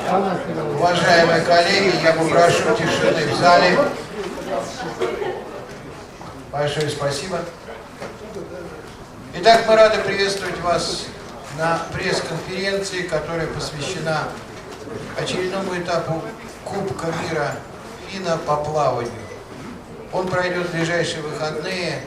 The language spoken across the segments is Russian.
Уважаемые коллеги, я попрошу тишины в зале. Большое спасибо. Итак, мы рады приветствовать вас на пресс-конференции, которая посвящена очередному этапу Кубка мира ФИНА по плаванию. Он пройдет в ближайшие выходные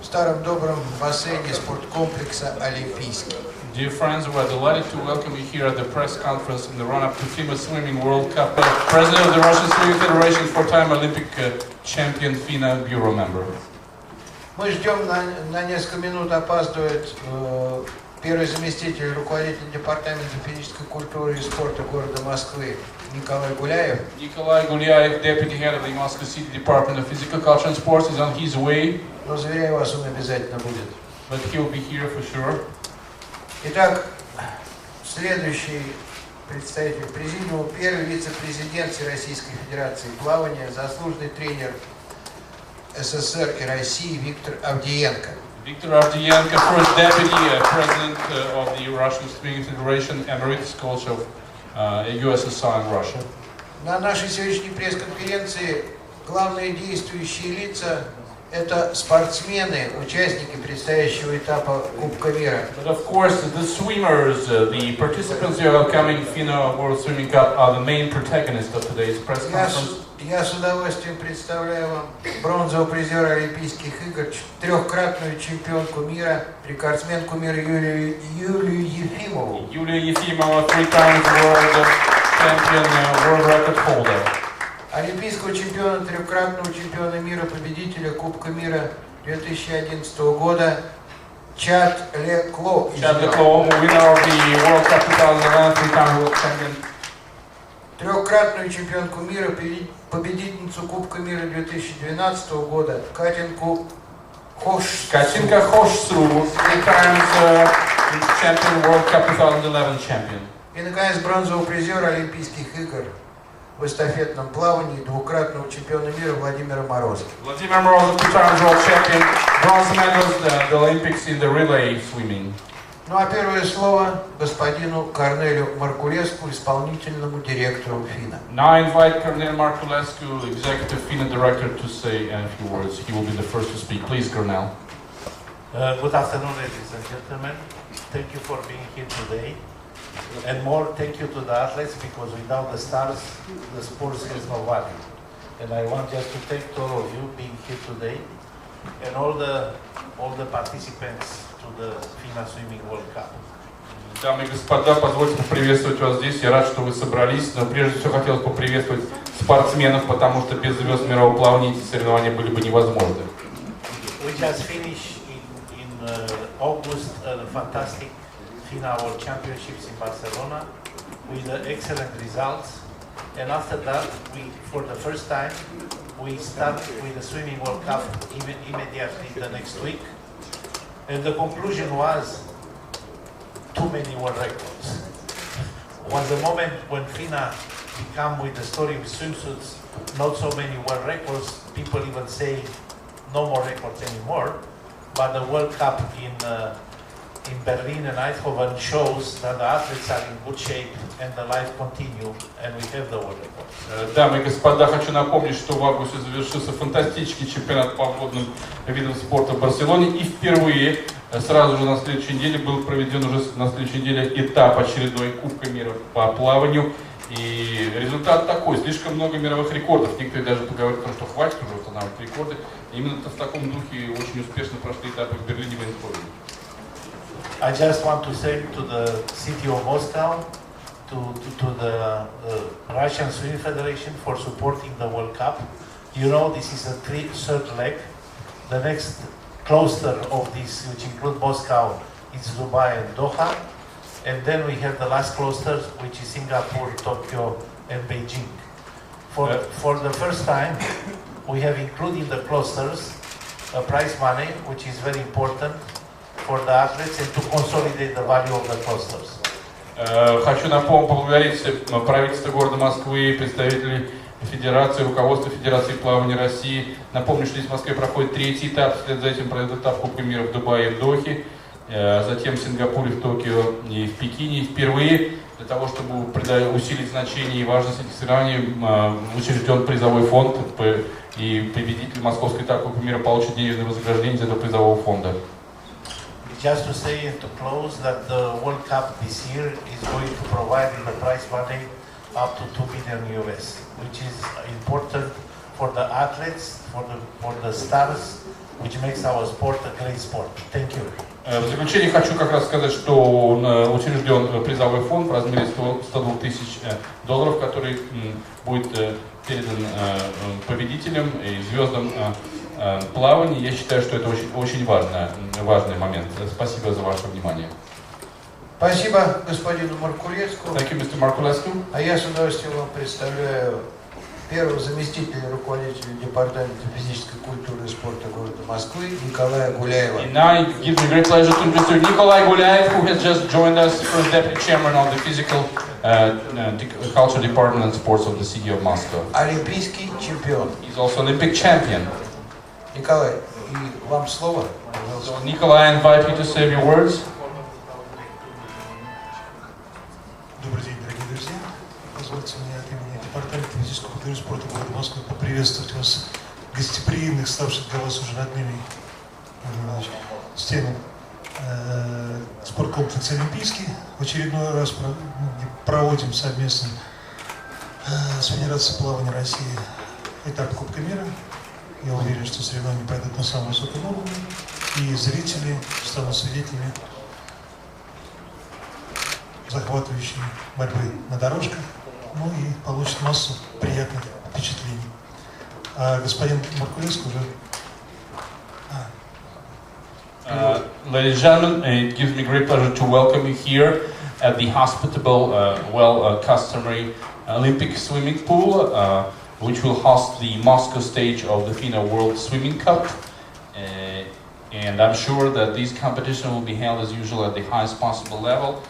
в старом добром бассейне спорткомплекса «Олимпийский». Dear friends, we are delighted to welcome you here at the press conference in the run-up to FEMA Swimming World Cup. President of the Russian Swimming Federation, four-time Olympic champion, FINA Bureau member. Мы ждем, на несколько минут опаздывает первый заместитель руководителя департамента физической культуры и спорта города Москвы Николай Гуляев. Николай Гуляев, deputy head of the Moscow City Department of Physical Culture and Sports, is on his way. Но заверяю вас, он обязательно будет. But he'll be here for sure. Итак, следующий представитель президиума, первый вице-президент Всероссийской Федерации плавания, заслуженный тренер СССР и России Виктор Авдиенко. Виктор Авдиенко, first deputy president of the Russian Swimming Federation, emeritus coach of USSR and Russia. На нашей сегодняшней пресс-конференции главные действующие лица – это спортсмены, участники предстоящего этапа Кубка мира. But of course, the swimmers, the participants who are coming FINA World Swimming Cup are the main protagonists of today's press conference. Я с удовольствием представляю вам бронзового призера Олимпийских игр, трехкратную чемпионку мира, рекордсменку мира Юлию Ефимову. Юлия Ефимова, three times world champion, world record holder. Олимпийского чемпиона, трехкратного чемпиона мира, победителя Кубка мира 2011 года Чад Лекло. Чад Лекло, winner of the World Cup 2011, three-time world champion. Трехкратную чемпионку мира, победительницу Кубка мира 2012 года Катинку HOSHSU. Katinka HOSHSU, three times champion, World Cup 2011 champion. И, наконец, бронзового призера Олимпийских игр в эстафетном плавании, двукратного чемпиона мира Владимира Morozov. Vladimir Morozov, two times world champion, bronze medalist at the Olympics in the relay swimming. Ну а первое слово господину Cornelu Marculescu, исполнительному директору ФИНА. Now I invite Cornel Marculescu, executive FINA director, to say a few words. He will be the first to speak. Please, Cornel. Good afternoon, ladies and gentlemen. Thank you for being here today. And more, thank you to the athletes, because without the stars, the sports has no value. And I want just to thank all of you being here today, and all the participants to the FINA Swimming World Cup. Дамы и господа, позвольте поприветствовать вас здесь. Я рад, что вы собрались. Но прежде всего хотелось поприветствовать спортсменов, потому что без звезд мирового плавания эти соревнования были бы невозможны. We just finished in August a fantastic FINA World Championships in Barcelona with excellent results, and after that, for the first time, we start with the Swimming World Cup immediately the next week, and the conclusion was too many world records. Was the moment when FINA became with the story of swimsuits, not so many world records, people even say no more records anymore, but the World Cup in Berlin and Eindhoven shows that the athletes are in good shape and the life continue, and we have the world record. Дамы и господа, хочу напомнить, что в августе завершился фантастический чемпионат по водным видам спорта в Барселоне, и впервые сразу же на следующей неделе был проведен уже на следующей неделе этап очередной Кубка мира по плаванию. И результат такой: слишком много мировых рекордов. Некоторые даже поговорят о том, что хватит уже устанавливать рекорды. И именно в таком духе очень успешно прошли этапы в Берлине и Эйндховене. I just want to say to the city of Moscow, to the Russian Swimming Federation for supporting the World Cup. You know, this is a third leg. The next cluster of this, which include Moscow, is Dubai and Doha. And then we have the last cluster, which is Singapore, Tokyo, and Beijing. For the first time, we have included in the clusters a prize money, which is very important for the athletes and to consolidate the value of the clusters. Хочу поблагодарить правительство города Москвы, представителей Федерации, руководство Федерации плавания России. Напомню, что здесь в Москве проходит третий этап, вслед за этим пройдет этап Кубка мира в Дубае и в Дохе, затем в Сингапуре, в Токио и в Пекине. И впервые Для того, чтобы усилить значение и важность этих соревнований, учрежден призовой фонд, и победитель московской этапа мира получит денежное вознаграждение из этого призового фонда. Just to say to close that the World Cup this year is going to provide the prize money up to $2 million US, which is important for the athletes, for the stars, which makes our sport a great sport. Thank you. В заключение хочу как раз сказать, что учрежден призовой фонд в размере $102 тысяч, который будет передан победителям и звездам плавания. Я считаю, что это очень важный момент. Спасибо за ваше внимание. Спасибо господину Маркулеску. Thank you, Mr. Marculescu. А я с удовольствием вам представляю первого заместителя руководителя Департамента физической культуры и спорта города Москвы Николая Гуляева. And now it gives me great pleasure to introduce Nikolai Gulyaev, who has just joined us, first deputy chairman of the physical culture department and sports of the city of Moscow. Олимпийский чемпион. He's also Olympic champion. Николай, и вам слово. So, Nikolai, I invite you to say a few words. Добрый день, дорогие друзья. Позвольте мне от имени Департамента физической культуры и спорта города Москвы поприветствовать вас, гостеприимных, ставших для вас уже родными стенам спорткомплекса «Олимпийский». В очередной раз проводим совместно с Федерацией плавания России этап Кубка мира. Я уверен, что соревнования пойдут на самом высоком уровне, и зрители станут свидетелями захватывающей борьбы на дорожках, ну и получит массу приятных впечатлений. А господин Марculescu уже... Ladies and gentlemen, it gives me great pleasure to welcome you here at the hospitable, customary Olympic swimming pool, which will host the Moscow stage of the FINA World Swimming Cup. And I'm sure that these competitions will be held as usual at the highest possible level.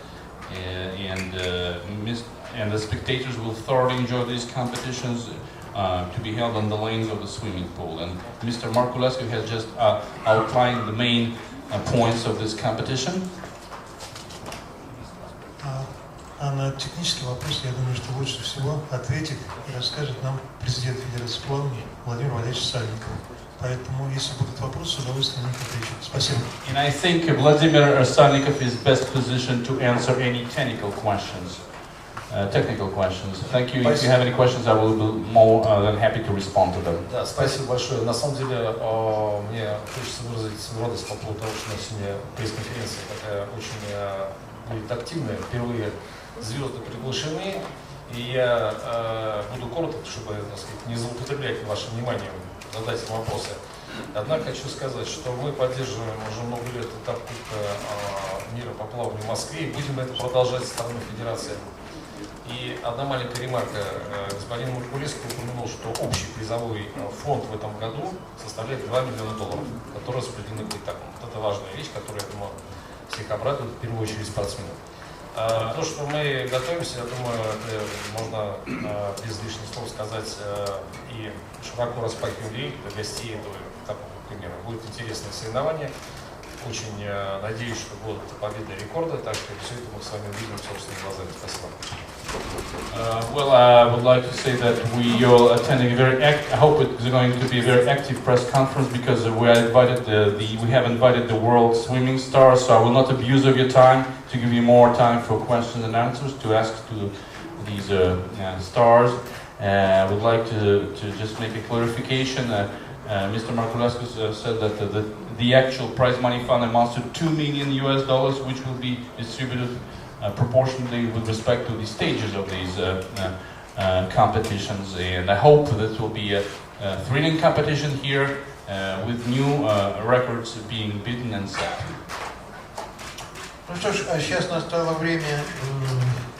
And the spectators will thoroughly enjoy these competitions to be held on the lanes of the swimming pool. And Mr. Marculescu has just outlined the main points of this competition. А на технический вопрос, я думаю, что лучше всего ответит и расскажет нам президент Федерации плавания Владимир Владимирович Сальников. Поэтому, если будут вопросы, с удовольствием на них отвечу. Спасибо. And I think Vladimir Salnikov is best positioned to answer any technical questions. Thank you. If you have any questions, I will be more than happy to respond to them. Да, спасибо большое. На самом деле, мне хочется выразить свою радость по поводу того, что у нас сегодня пресс-конференция такая очень будет активная. Впервые звезды приглашены, и я буду коротко, чтобы, так сказать, не злоупотреблять вашим вниманием, задать им вопросы. Однако хочу сказать, что мы поддерживаем уже много лет этап Кубка мира по плаванию в Москве, и будем это продолжать со стороны Федерации. И одна маленькая ремарка. Господин Марculescu упомянул, что общий призовой фонд в этом году составляет $2 миллиона, которые распределены по этапам. Вот это важная вещь, которая, я думаю, всех обрадует, в первую очередь спортсменов. То, что мы готовимся, я думаю, это можно без лишних слов сказать, и широко распахиваем дверь для гостей этого этапа Кубка мира. Будет интересное соревнование. Очень надеюсь, что будут победы и рекорды, так что все это мы с вами увидим собственными глазами. Спасибо. Well, I would like to say that we are attending a very I hope it's going to be a very active press conference, because we have invited the world swimming stars, so I will not abuse of your time to give you more time for questions and answers to ask to these stars. I would like to just make a clarification. Mr. Marculescu said that the actual prize money fund amounts to $2 million, which will be distributed proportionally with respect to the stages of these competitions. And I hope that will be a thrilling competition here with new records being beaten and set. Ну что ж, а сейчас настало время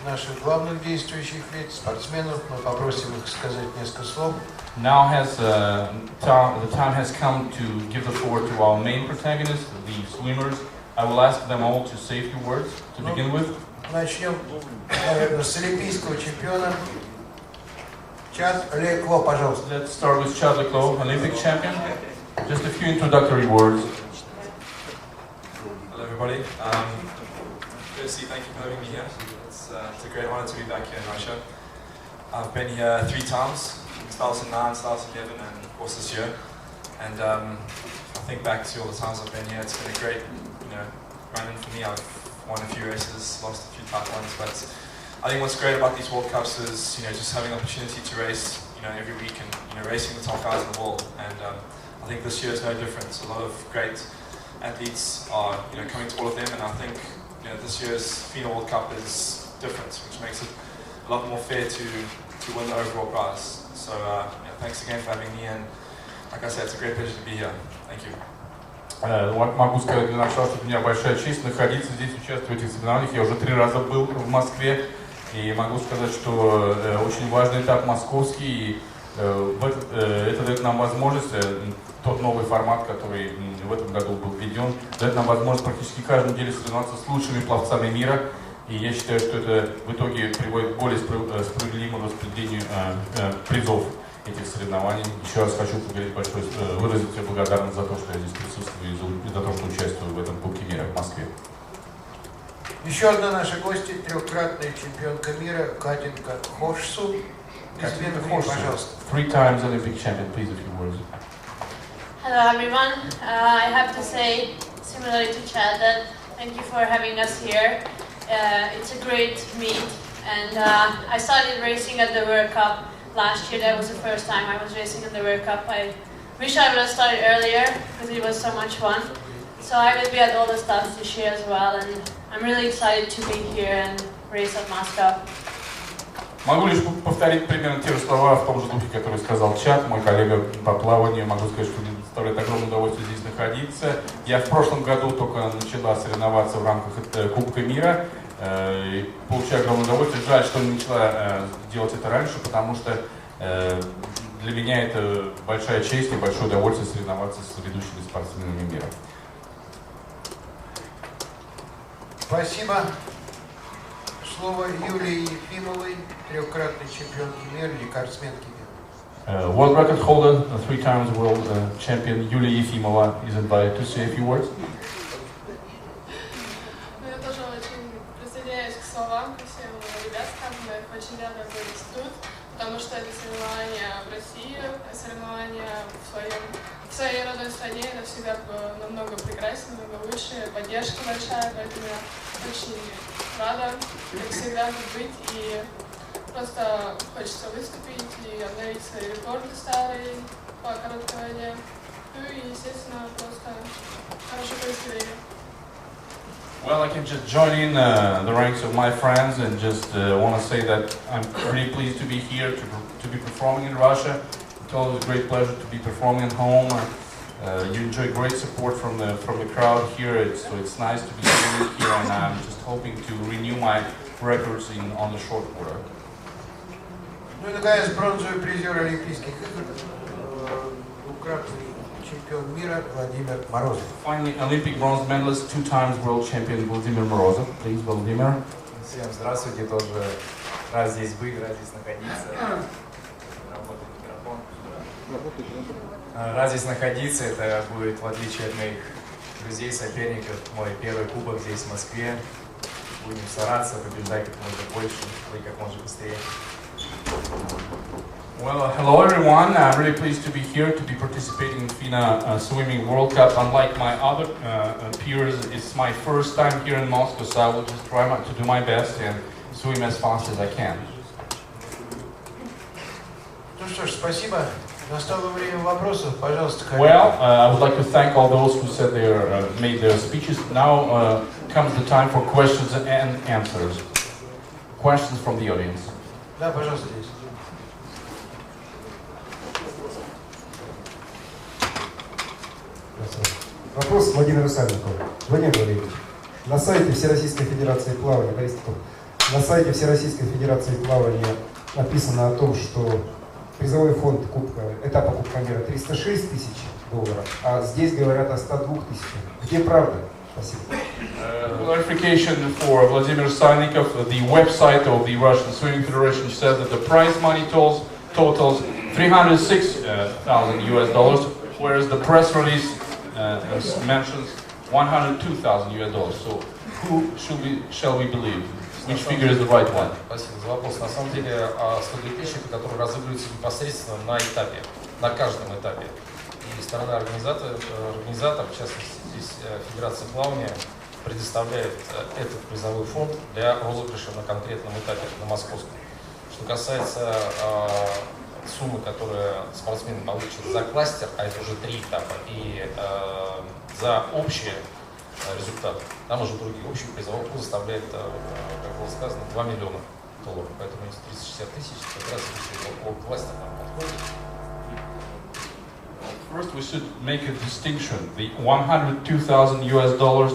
наших главных действующих лиц, спортсменов. Мы попросим их сказать несколько слов. Now the time has come to give the floor to our main protagonists, the swimmers. I will ask them all to say a few words to begin with. Начнем, наверное, с олимпийского чемпиона. Clos, пожалуйста. Let's start with Clos, Olympic champion. Just a few introductory words. Hello everybody. Firstly, thank you for having me here. It's It's a great honor to be back here in Russia. I've been here 3 times, 2009, 2011, and of course this year. And I think back to all the times I've been here, it's been a great, run-in for me. I've won a few races, lost a few tight ones, but I think what's great about these World Cups is, just having the opportunity to race, every week and, racing the top guys in the world. And I think this year is no different. A lot of great athletes are, coming to all of them, and I think, this year's FINA World Cup is different, which makes it a lot more fair to win the overall prize. So, thanks again for having me, and like I said, it's a great pleasure to be here. Thank you. Могу сказать для начала, что для меня большая честь находиться здесь, участвовать в этих соревнованиях. Я уже 3 раза был в Москве, и могу сказать, что очень важный этап московский, и это дает нам возможность, тот новый формат, который в этом году был введен, дает нам возможность практически каждую неделю соревноваться с лучшими пловцами мира, и я считаю, что это в итоге приводит к более справедливому распределению призов этих соревнований. Еще раз хочу выразить свою благодарность за то, что я здесь присутствую, и за то, что участвую в этом Кубке мира в Москве. Еще одна наша гостья, 3-кратная чемпионка мира Katinka HOSHSU. Katinka HOSHSU, 3 times Olympic champion, please a few words. Hello everyone. I have to say, similarly to Chad, that thank you for having us here. It's a great meet, and I started racing at the World Cup last year. That was the first time I was racing in the World Cup. I wish I would have started earlier because it was so much fun. So I will be at all the starts this year as well, and I'm really excited to be here and race at Moscow. Могу лишь повторить примерно те же слова в том же духе, который сказал Чад, мой коллега по плаванию. Могу сказать, что мне доставляет огромное удовольствие здесь находиться. Я в прошлом году только начала соревноваться в рамках Кубка мира. И получаю огромное удовольствие. Жаль, что не начала делать это раньше, потому что для меня это большая честь и большое удовольствие соревноваться с ведущими спортсменами мира. Спасибо. Слово Юлии Ефимовой, 3-кратной чемпионки мира, рекордсменки мира. World record holder, 3 times world champion Yulia Yefimova is invited to say a few words. Я тоже очень присоединяюсь к словам, ко всем ребят, сказанных. Очень рада быть тут, потому что это соревнования в России, соревнования в своей родной стране, это всегда намного прекраснее, намного лучше, поддержка большая, поэтому я очень рада, как всегда, тут быть, и просто хочется выступить и обновить свои рекорды старые по короткой воде. Ну и, естественно, просто хорошо провести время. Well, I can just join in the ranks of my friends and just want to say that I'm really pleased to be here, to be performing in Russia. It's always a great pleasure to be performing at home. You enjoy great support from the crowd here, so it's nice to be here, and I'm just hoping to renew my records on the short water. Ну и, наконец, бронзовый призер Олимпийских игр, 2-кратный чемпион мира Владимир Morozov. Finally, Olympic bronze medalist, 2 times world champion Vladimir Morozov. Please, Vladimir. Всем здравствуйте, тоже рад здесь быть, рад здесь находиться. Рад здесь находиться, это будет, в отличие от моих друзей, соперников, мой первый кубок здесь, в Москве. Будем стараться побеждать как можно больше и как можно быстрее. Well, hello everyone. I'm really pleased to be here to be participating in FINA Swimming World Cup. Unlike my other peers, it's my first time here in Moscow, so I will just try to do my best and swim as fast as I can. Ну что ж, спасибо. Настало время вопросов. Пожалуйста, коллеги. Well, I would like to thank all those who said made their speeches. Now comes the time for questions and answers. Questions from the audience. Да, пожалуйста, здесь. Вопрос Владимиру Сальникову. Владимир Владимирович, на сайте Всероссийской Федерации плавания, на сайте Всероссийской Федерации плавания написано о том, что призовой фонд этапа Кубка мира 306 тысяч долларов, а здесь говорят о 102 тысячах. Где правда? Спасибо. Clarification for Vladimir Salnikov. The website of the Russian Swimming Federation says that the prize money totals $306,000 US, whereas the press release mentions $102,000 US. So who shall we believe? which figure is the right one? Спасибо за вопрос. На самом деле 102 тысячи, которые разыгрываются непосредственно на этапе, на каждом этапе. И сторона организатор, в частности здесь Федерация плавания, предоставляет этот призовой фонд для розыгрыша на конкретном этапе, на московском. Что касается суммы, которые спортсмены получат за кластер, а это уже 3 этапа, и за общий результат, там уже другие. Общий призовой фонд составляет, как было сказано, $2 миллиона. Поэтому эти 360 тысяч как раз по кластеру подходит. First, we should make a distinction. The $102,000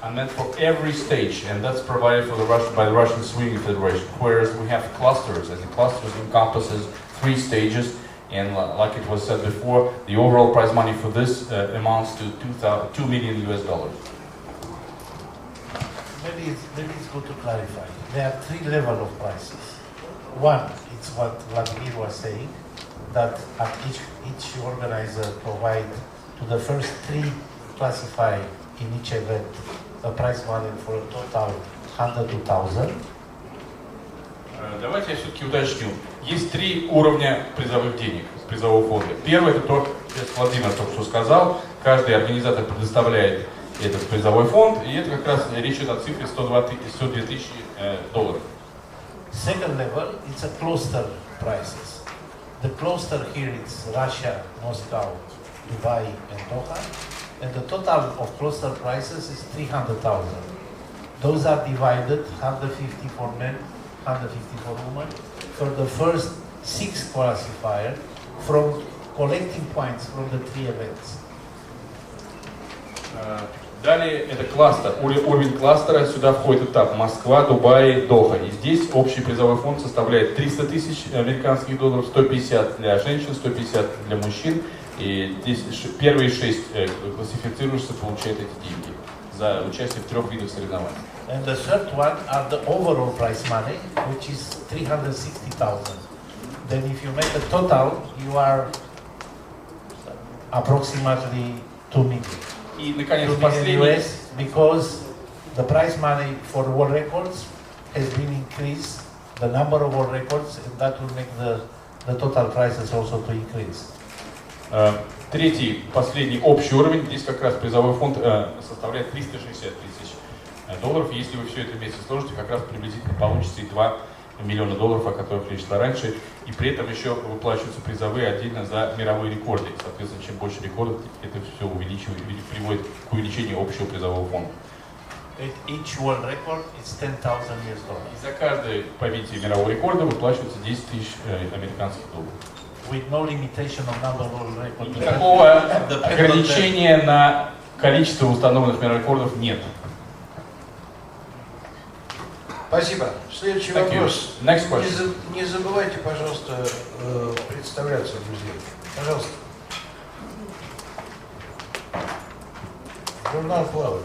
are meant for every stage, and that's provided by the Russian Swimming Federation. Whereas we have clusters, and the clusters encompasses 3 stages. And like it was said before, the overall prize money for this amounts to $2 million. Maybe it's good to clarify. There are 3 levels of prices. One, it's what Vladimir was saying, that at each organizer provide to the first 3 classified in each event a prize money for a total $102,000. Давайте я все-таки уточню. Есть 3 уровня призовых денег, призового фонда. Первый, это то, что Владимир только что сказал. Каждый организатор предоставляет этот призовой фонд, и это как раз речь идет о цифре $102 тысячи. Second level, it's a cluster prices. The cluster here is Russia, Moscow, Dubai, and Doha, and the total of cluster prices is $300,000. Those are divided 150 for men, 150 for women, for the first 6 qualifiers from collecting points from the 3 events. Далее это кластер, уровень кластера, сюда входит этап Москва, Дубай, Доха. И здесь общий призовой фонд составляет $300 тысяч американских долларов, 150 для женщин, 150 для мужчин. И здесь первые 6 классифицирующихся получают эти деньги за участие в 3 видах соревнований. And the third one are the overall prize money, which is $360,000. Then if you make a total, you are approximately $2 million. И, наконец, последний. Because the prize money for world records has been increased, the number of world records, and that will make the total prices also to increase. Третий, последний общий уровень, здесь как раз призовой фонд составляет $360 тысяч. Если вы все это вместе сложите, как раз приблизительно получится и $2 миллиона, о которых речь шла раньше. И при этом еще выплачиваются призовые отдельно за мировые рекорды. Соответственно, чем больше рекордов, это все увеличивает, приводит к увеличению общего призового фонда. Each world record is $10,000. И за каждое побитие мирового рекорда выплачивается $10 тысяч американских долларов. With no limitation of number of world records. Никакого ограничения на количество установленных мировых рекордов нет. Спасибо. Следующий вопрос. Не забывайте, пожалуйста, представляться, друзья. Пожалуйста. Журнал плавания.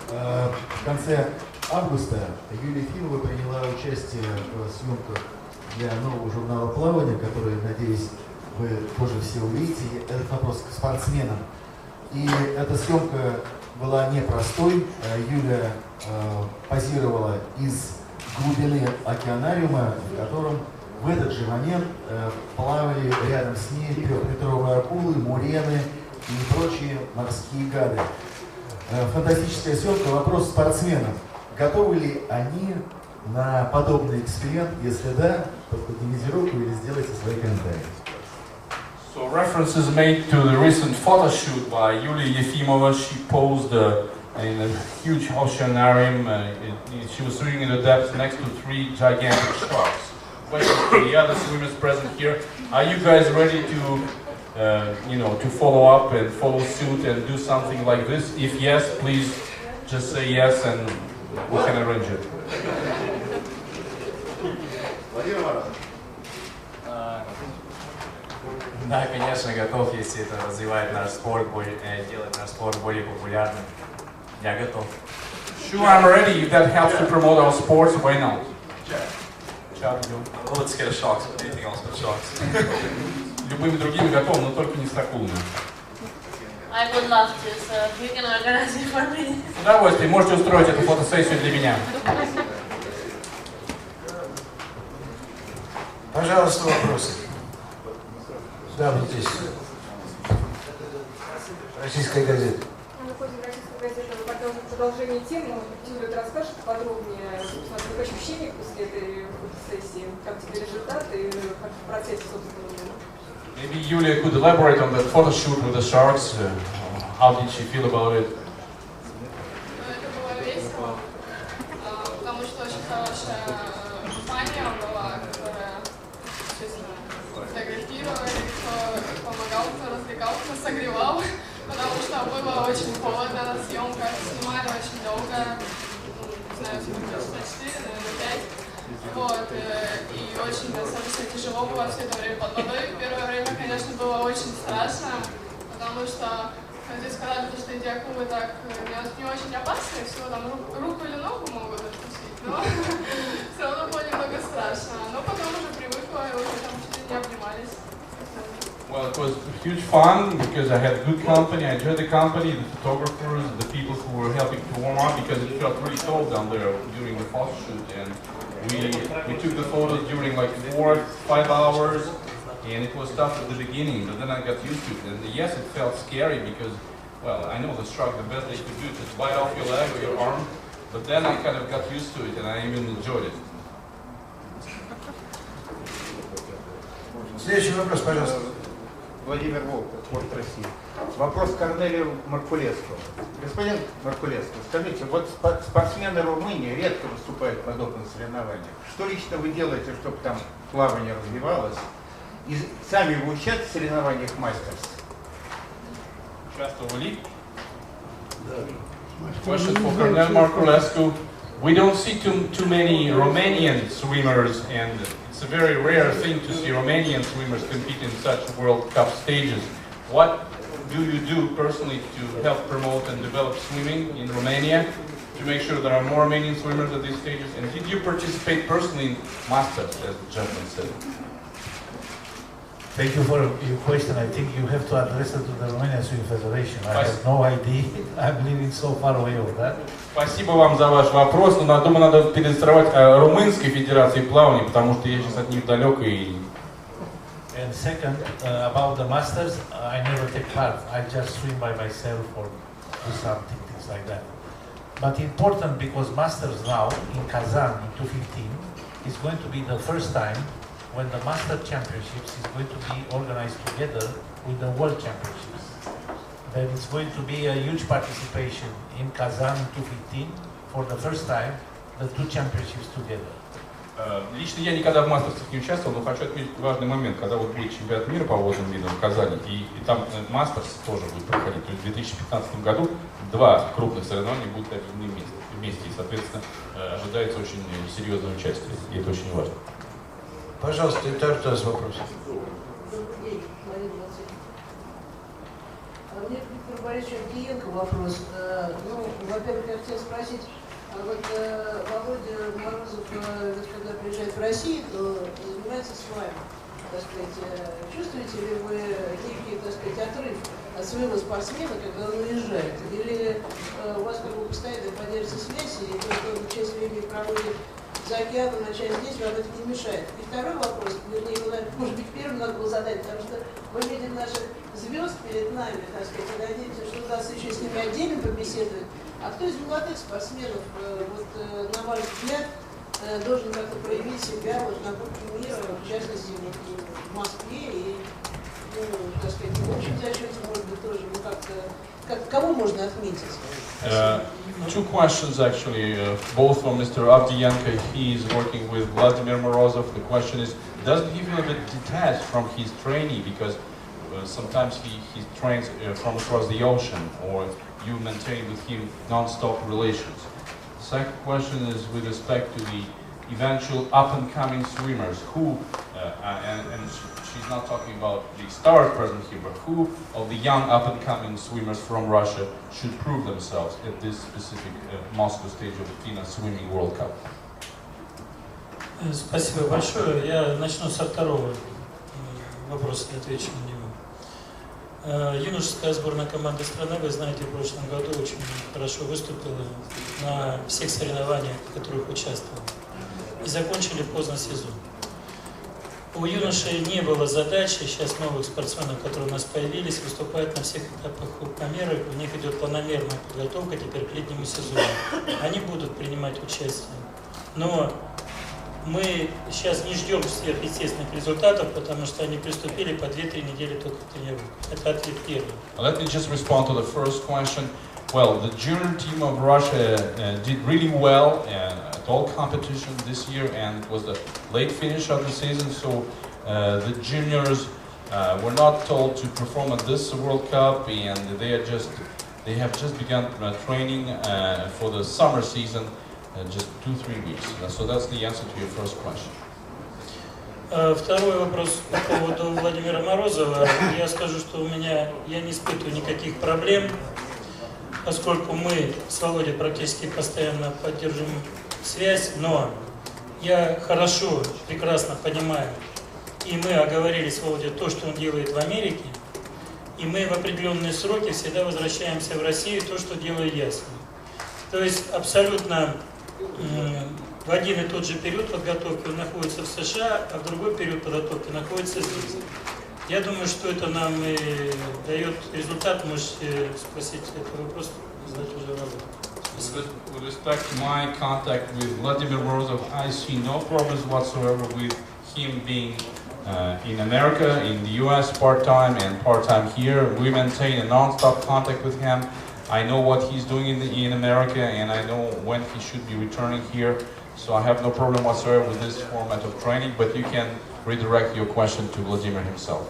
В конце августа Юлия Ефимова приняла участие в съемках для нового журнала плавания, который, надеюсь, вы позже все увидите. Этот вопрос к спортсменам. И эта съемка была непростой. Юля позировала из глубины океанариума, в котором в этот же момент плавали рядом с ней трехметровые акулы, мурены и прочие морские гады. Фантастическая съемка. Вопрос спортсменам. Готовы ли они на подобный эксперимент? Если да, то поднимите руку или сделайте свои комментарии. So references made to the recent photo shoot by Yulia Yefimova. She posed in a huge oceanarium. She was swimming in the depths next to 3 gigantic sharks. Question to the other swimmers present here: are you guys ready to follow up and follow suit and do something like this? If yes, please just say yes, and we can arrange it. Да, конечно, готов, если это развивает наш спорт, делает наш спорт более популярным. Я готов. Sure, I'm ready. If that helps to promote our sports, why not? I'm a little scared of sharks, but anything else but sharks. Любыми другими готов, но только не с акулами. I would love to, so you can organize it for me. С удовольствием. Можете устроить эту фотосессию для меня. Пожалуйста, вопросы. Да, вот здесь. Российская газета. Продолжение темы, может, расскажете подробнее о ощущениях после этой фотосессии, как тебе результаты и как в процессе, собственно. Maybe Yulia could elaborate on the photo shoot with the sharks. How did she feel about it? Это было весело, потому что очень хорошая компания была, которая фотографировали, кто помогал, кто развлекал, кто согревал, потому что было очень холодно на съемках, снимали очень долго, не знаю, часа 4, наверное, 5. Вот, и очень достаточно тяжело было все это время под водой. Первое время, конечно, было очень страшно, потому что здесь сказали, что эти акулы так не очень опасные, всего там руку или ногу могут откусить, но все равно было немного страшно. Но потом уже привыкла и уже там чуть не обнимались. Well, it was huge fun because I had good company. I enjoyed the company, the photographers, the people who were helping to warm up because it felt really cold down there during the photo shoot. And we took the photos during like 4-5 hours, and it was tough at the beginning, but then I got used to it. And yes, it felt scary because, well, I know the shark, the best they could do is just bite off your leg or your arm, but then I kind of got used to it and I even enjoyed it. Следующий вопрос, пожалуйста. Владимир Волк, Спорт России. Вопрос Корнелию Марculescu. Господин Марculescu, скажите, вот спортсмены Румынии редко выступают в подобных соревнованиях. Что лично вы делаете, чтобы там плавание развивалось? И сами вы участвуете в соревнованиях мастерс? Участвовали? Question for Cornel Marculescu. We don't see too many Romanian swimmers, and it's a very rare thing to see Romanian swimmers compete in such World Cup stages. What do you do personally to help promote and develop swimming in Romania, to make sure there are more Romanian swimmers at these stages? And did you participate personally in Masters, as the gentleman said? Thank you for your question. I think you have to address it to the Romanian Swimming Federation. I have no idea. I'm living so far away of that. Спасибо вам за ваш вопрос, но думаю, надо перестроить Румынской Федерации плавания, потому что я сейчас от них далек и... And second, about the Masters, I never take part. I just swim by myself or do something, things like that. But important because Masters now in Kazan in 2015 is going to be the first time when the Master Championships is going to be organized together with the World Championships. Then it's going to be a huge participation in Kazan in 2015 for the first time, the two championships together. Лично я никогда в мастерсах не участвовал, но хочу отметить важный момент, когда вот будет чемпионат мира по водным видам в Казани, и там мастерс тоже будет проходить. То есть в 2015 году два крупных соревнования будут объединены вместе, и, соответственно, ожидается очень серьезное участие, и это очень важно. Пожалуйста, это вопрос. Мне к Виктору Борисовичу Авдиенко вопрос. Ну, во-первых, я хотела спросить, вот Володя Morozov, когда приезжает в Россию, то занимается с вами, так сказать. Чувствуете ли вы некий, так сказать, отрыв от своего спортсмена, когда он уезжает? Или у вас как бы постоянно поддерживается связь, и только часть времени проводит за океаном, а часть здесь, вам это не мешает? И второй вопрос, вернее, может быть, первым надо было задать, потому что мы видим наших звезд перед нами, так сказать, и надеемся, что удастся еще с ними отдельно побеседовать. А кто из молодых спортсменов, вот, на ваш взгляд, должен как-то проявить себя вот, на Кубке мира, в частности, вот, в Москве, и, ну, так сказать, в общем зачете, может быть, тоже, ну, как-то, кого можно отметить? Two questions actually, both from Mr. Avdienko. He is working with Vladimir Morozov. The question is, doesn't he feel a bit detached from his trainee because sometimes he trains from across the ocean, or you maintain with him non-stop relations? The second question is with respect to the eventual up-and-coming swimmers, who, and she's not talking about the stars present here, but who of the young up-and-coming swimmers from Russia should prove themselves at this specific Moscow stage of the FINA Swimming World Cup? Спасибо большое. Я начну со второго вопроса и отвечу на него. Юношеская сборная команды страны, вы знаете, в прошлом году очень хорошо выступила на всех соревнованиях, в которых участвовала. И закончили поздно сезон. У юношей не было задачи, сейчас новых спортсменов, которые у нас появились, выступают на всех этапах Кубка мира. У них идет планомерная подготовка теперь к летнему сезону. Они будут принимать участие. Но мы сейчас не ждем сверхъестественных результатов, потому что они приступили по 2-3 недели только к тренировке. Это ответ первый. Let me just respond to the first question. Well, the junior team of Russia did really well at all competitions this year, and it was the late finish of the season, so the juniors were not told to perform at this World Cup, and they have just begun training for the summer season, just 2-3 weeks. So that's the answer to your first question. Второй вопрос по поводу Владимира Морозова. Я скажу, что я не испытываю никаких проблем, поскольку мы с Володей практически постоянно поддерживаем связь, но я хорошо, прекрасно понимаю, и мы оговорили с Володей то, что он делает в Америке, и мы в определенные сроки всегда возвращаемся в Россию, то, что делаю я с ним. То есть абсолютно в один и тот же период подготовки он находится в США, а в другой период подготовки находится здесь. Я думаю, что это нам и дает результат. Можете спросить этот вопрос, задать уже Володя. With respect to my contact with Vladimir Morozov, I see no problems whatsoever with him being in America, in the US part-time and part-time here. We maintain a non-stop contact with him. I know what he's doing in America, and I know when he should be returning here. So I have no problem whatsoever with this format of training, but you can redirect your question to Vladimir himself.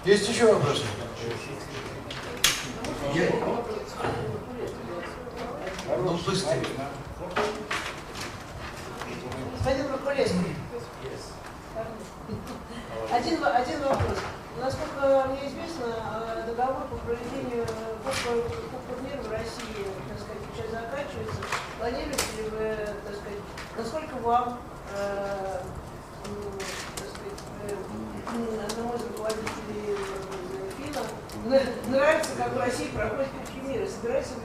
Есть еще вопросы? Ну, быстрее. Господин Марculescu, один вопрос. Насколько мне известно, договор по проведению Кубка мира в России, так сказать, сейчас заканчивается. Планируете ли вы, так сказать, насколько вам, так сказать, одному из руководителей ФИНА нравится, как в России проходит Кубки мира? Собирается ли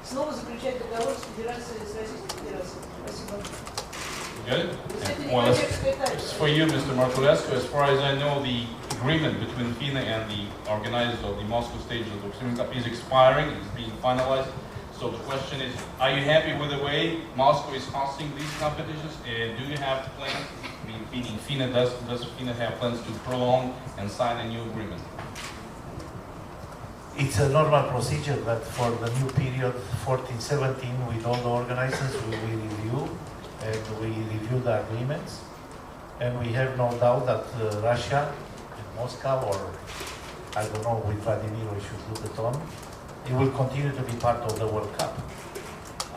снова заключать договор с Российской Федерацией? Спасибо. Good. Well, as for you, Mr. Marculescu, as far as I know, the agreement between FINA and the organizers of the Moscow stage of the Swimming Cup is expiring, it's being finalized. So the question is, are you happy with the way Moscow is hosting these competitions? Do you have plans, meaning FINA, does FINA have plans to prolong and sign a new agreement? It's a normal procedure that for the new period 14-17 with all the organizers we review the agreements, and we have no doubt that Russia and Moscow, or I don't know, with Vladimir we should look at on, it will continue to be part of the World Cup.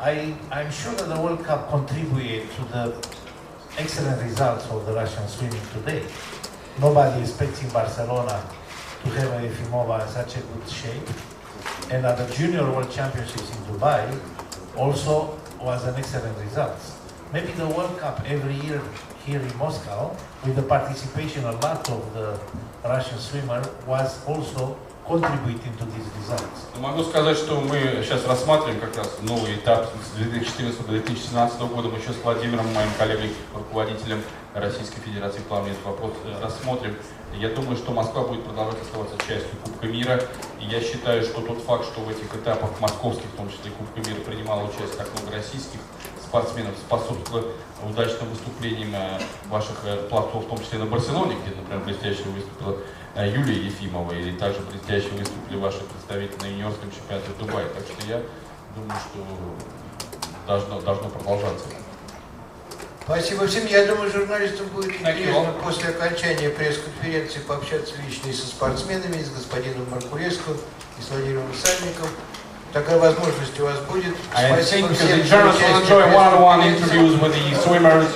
I'm sure that the World Cup contributed to the excellent results of the Russian swimming today. Nobody expects in Barcelona to have a FEMA in such a good shape, and at the Junior World Championships in Dubai also was an excellent result. Maybe the World Cup every year here in Moscow, with the participation a lot of the Russian swimmer, was also contributing to these results. Могу сказать, что мы сейчас рассматриваем как раз новый этап с 2014-2017 года. Мы еще с Владимиром, моим коллегой, руководителем Российской Федерации плавания, этот вопрос рассмотрим. Я думаю, что Москва будет продолжать оставаться частью Кубка мира. И я считаю, что тот факт, что в этих этапах московских, в том числе Кубка мира, принимало участие так много российских спортсменов, способствовало удачным выступлениям ваших пловцов, в том числе на Барселоне, где, например, блестяще выступила Юлия Ефимова, или также блестяще выступили ваши представители на юниорском чемпионате в Дубае. Так что я думаю, что должно продолжаться. Спасибо всем. Я думаю, журналистам будет интересно после окончания пресс-конференции пообщаться лично и со спортсменами, и с господином Марculescu, и с Владимиром Сальниковым. Такая возможность у вас будет. I think the journalists will enjoy one-on-one interviews with the swimmers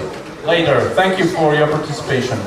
later. Thank you for your participation.